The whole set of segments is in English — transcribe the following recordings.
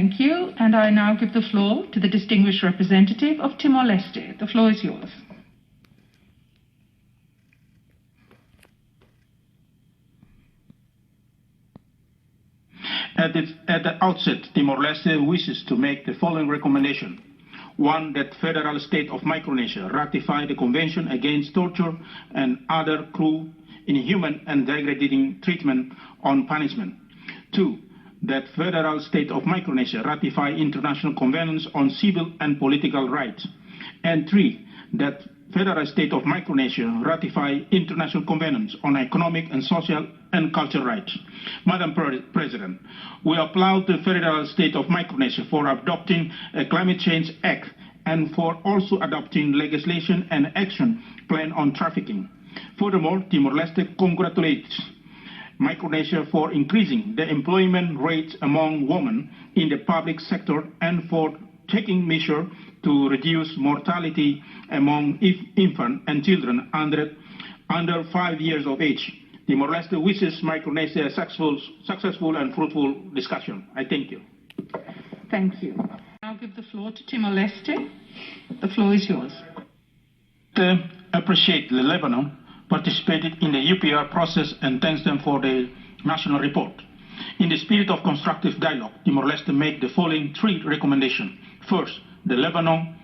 Thank you. And I now give the floor to the distinguished representative of Timor-Leste. The floor is yours. At the outset, Timor-Leste wishes to make the following recommendation. One, that federal state of Micronesia ratify the Convention Against Torture and Other Cruel, Inhuman and Degrading Treatment on Punishment. Two, that federal state of Micronesia ratify international conventions on civil and political rights. And three, that federal state of Micronesia ratify international conventions on economic and social and cultural rights. Madam President, we applaud the federal state of Micronesia for adopting a Climate Change Act and for also adopting legislation and action plan on trafficking. Furthermore, Timor-Leste congratulates Micronesia for increasing the employment rates among women in the public sector and for taking measures to reduce mortality among infants and children under 5 years of age. Timor-Leste wishes Micronesia a successful and fruitful discussion. I thank you. Thank you. I'll give the floor to Timor-Leste. The floor is yours. I appreciate the Lebanon participated in the UPR process and thanks them for the national report. In the spirit of constructive dialogue, Timor-Leste make the following three recommendations. First, the Lebanon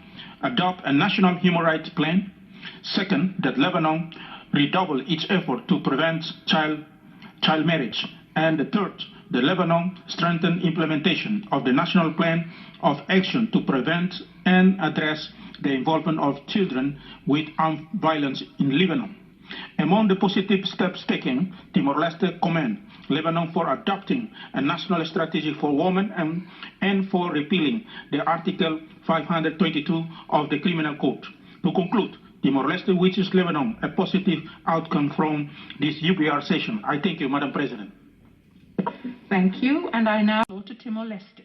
adopt a national human rights plan. Second, that Lebanon redouble its effort to prevent child marriage. And the third, the Lebanon strengthen implementation of the national plan of action to prevent and address the involvement of children with armed violence in Lebanon. Among the positive steps taken, Timor-Leste commend Lebanon for adopting a national strategy for women and for repealing the Article 522 of the Criminal Code. To conclude, Timor-Leste wishes Lebanon a positive outcome from this UPR session. I thank you, Madam President. Thank you, and I now go to Timor-Leste.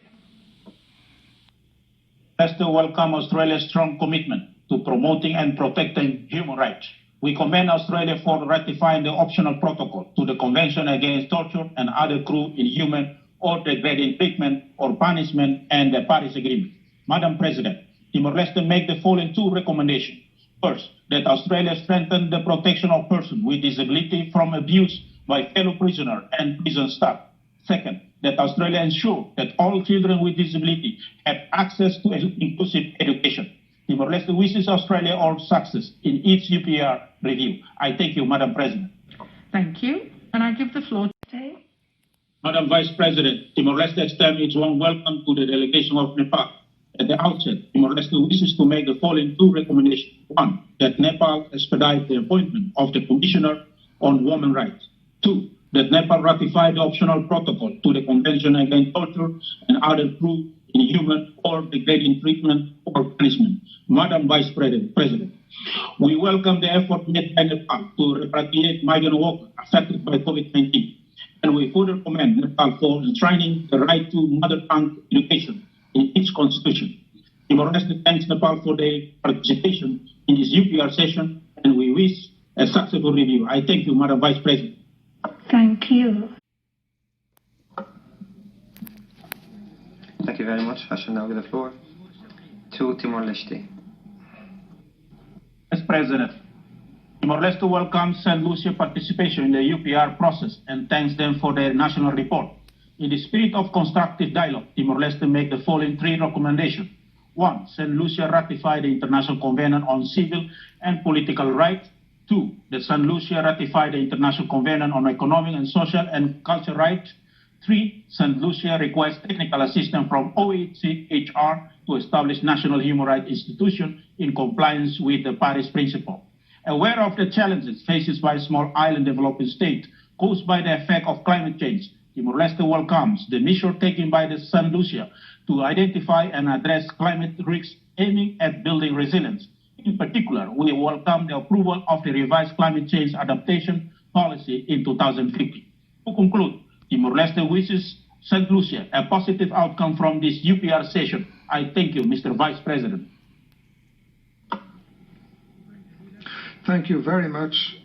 Leste welcome Australia's strong commitment to promoting and protecting human rights. We commend Australia for ratifying the optional protocol to the Convention Against Torture and Other Cruel, Inhuman or Degrading Treatment or Punishment and the Paris Agreement. Madam President, Timor-Leste make the following two recommendations. First, that Australia strengthen the protection of persons with disability from abuse by fellow prisoners and prison staff. Second, that Australia ensure that all children with disability have access to inclusive education. Timor-Leste wishes Australia all success in its UPR review. I thank you, Madam President. Thank you. And I give the floor to Madam Vice President, Timor-Leste extends its warm welcome to the delegation of Nepal. At the outset, Timor-Leste wishes to make the following two recommendations. One, that Nepal expedite the appointment of the Commissioner on Women's Rights. Two, that Nepal ratify the optional protocol to the Convention Against Torture and Other Cruel, Inhuman or Degrading Treatment or Punishment. Madam Vice President, we welcome the effort made by Nepal to repatriate migrant workers affected by COVID-19, and we further commend Nepal for enshrining the right to mother tongue education in its constitution. Timor-Leste thanks Nepal for their participation in this UPR session, and we wish a successful review. I thank you, Madam Vice President. Thank you. Thank you very much. I shall now give the floor to Timor-Leste. As President, Timor-Leste welcomes St. Lucia participation in the UPR process and thanks them for their national report. In the spirit of constructive dialogue, Timor-Leste make the following three recommendations. One, St. Lucia ratify the International Convention on Civil and Political Rights. Two, that St. Lucia ratify the International Convention on Economic and Social and Cultural Rights. Three, St. Lucia requests technical assistance from OHCHR to establish national human rights institution in compliance with the Paris Principle. Aware of the challenges faced by small island developing states caused by the effect of climate change, Timor-Leste welcomes the measure taken by the St. Lucia to identify and address climate risks aiming at building resilience. In particular, we welcome the approval of the revised climate change adaptation policy in 2050. To conclude, Timor-Leste wishes St. Lucia a positive outcome from this UPR session. I thank you, Mr. Vice President. Thank you very much.